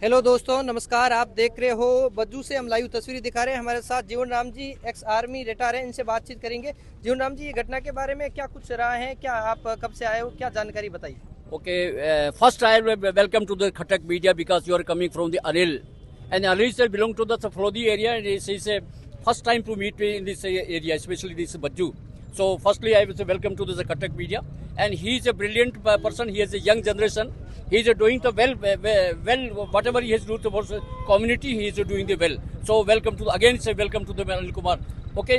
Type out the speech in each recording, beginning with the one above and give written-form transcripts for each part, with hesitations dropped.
Hello दोस्तों, नमस्कार। आप देख रहे हो बज्जू से हम लाइव तस्वीरें दिखा रहे हैं। हमारे साथ जीवन Ram ji ex army retire हैं, इनसे बातचीत करेंगे। जीवन राम जी, ये घटना के बारे में क्या कुछ रहा है, क्या आप कब से आए हो, क्या जानकारी बताइए। Okay, first I welcome to the Khatak media because you are coming from the Anil. And Anil sir belong to the Saflodi area and it's a first time to meet me in this area, especially this Bajju. So firstly I will say welcome to the Khatak media. And he is a brilliant person, he is a young generation. He is doing the well, whatever he has done towards the community, he is doing the well. So welcome to, again say welcome to the Anil Kumar. Okay,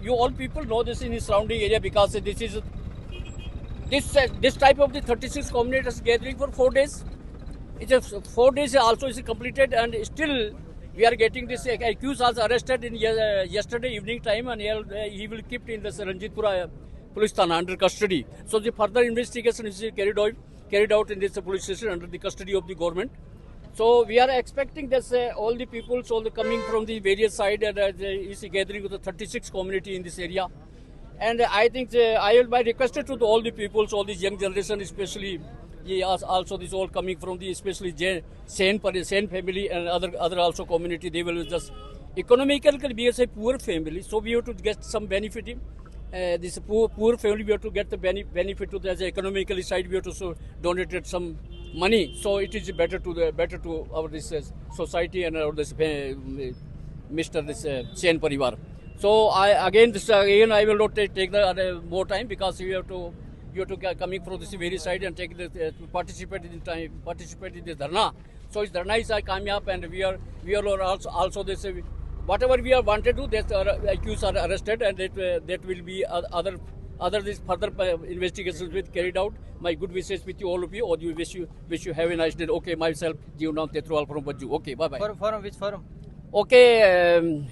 you all people know this in the surrounding area because this is this type of the 36 communities gathering for 4 days. It's a 4 days also is completed and still we are getting this accused as arrested in yesterday evening time and he will keep in this Ranjitpura police thana under custody. So the further investigation is carried out in this police station under the custody of the government. So we are expecting that all the people, coming from the various side and is gathering with the 36 community in this area. And I think I will be requested to all the people, all this young generation, especially also this all coming from the especially Sen family and other also community. They will just economically be as a poor family, so we have to get some benefit. This poor family we have to get the benefit to the economically side. We have to donate some money, so it is better to our this society and our this Mr. This Sen Parivar. So I will not take the more time because you have to coming from this very side and take the participate in this dharna. So it's dharna is kamyab and we are also this whatever we are wanted to that accused are arrested and that will be other this further investigations will carried out. My good wishes with you all of you. Or you wish you have a nice day. Okay, myself Jeevanand Tetruwal from Bajju. Okay, bye bye. Forum which forum? Okay.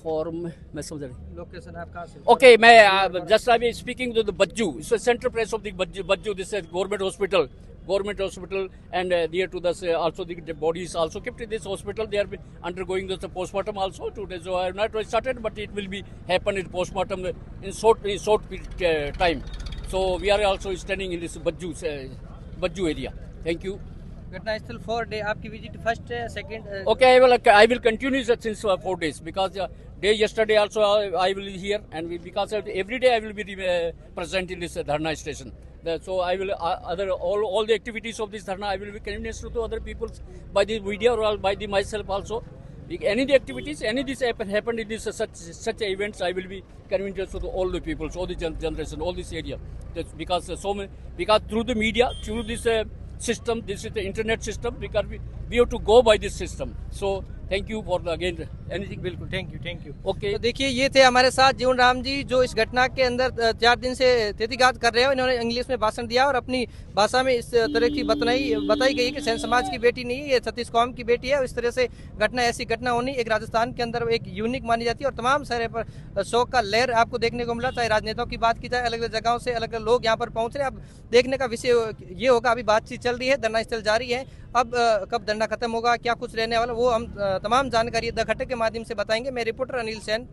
Form मैं समझ रही location आप कहाँ से? Okay मैं just I speaking to the Bajju central place of the Bajju this government hospital and near to this also the body is also kept in this hospital. They are undergoing the postmortem also today. So I have not started, but it will be happen in postmortem in short time. So we are also standing in this Bajju area. Thank you. घटना स्थल 4 day आपकी visit first है, second? Okay, I will continue since 4 days because day yesterday also I will be here and because every day I will be present in this dharna station. So I will all the activities of this dharna I will be convinced to other people by the media or by the myself also. Any the activities, any this happened in this such events, I will be convinced to all the people, all the generation, all this area. That's because because through the media, through this system, this is the internet system, because we have to go by this system. So thank you for again anything. बिल्कुल thank you. Okay. तो देखिए, ये थे हमारे साथ जीवन राम जी जो इस घटना के अंदर 4 दिन से तहकीकात कर रहे हैं। इन्होंने इंग्लिश में भाषण दिया और अपनी भाषा में इस तरह की बताई गई कि सैन समाज की बेटी नहीं, ये छत्तीस कौम की बेटी है। इस तरह से ऐसी घटना होनी एक राजस्थान के अंदर एक यूनिक मानी जाती है और तमाम शहर पर शोक का लहर आपको देखने को मिला। चाहे राजनेताओं की बात की जाए, अलग अलग जगहों से अलग अलग लोग यहाँ पर पहुँच रहे हैं। अब देखने का विषय ये होगा, अभी बातचीत चल रही है, धरना स्थल जारी है। अब कब धरना खत्म होगा, क्या कुछ रहने वाला, वो हम तमाम जानकारी द खटक के माध्यम से बताएंगे। मैं रिपोर्टर अनिल सेन।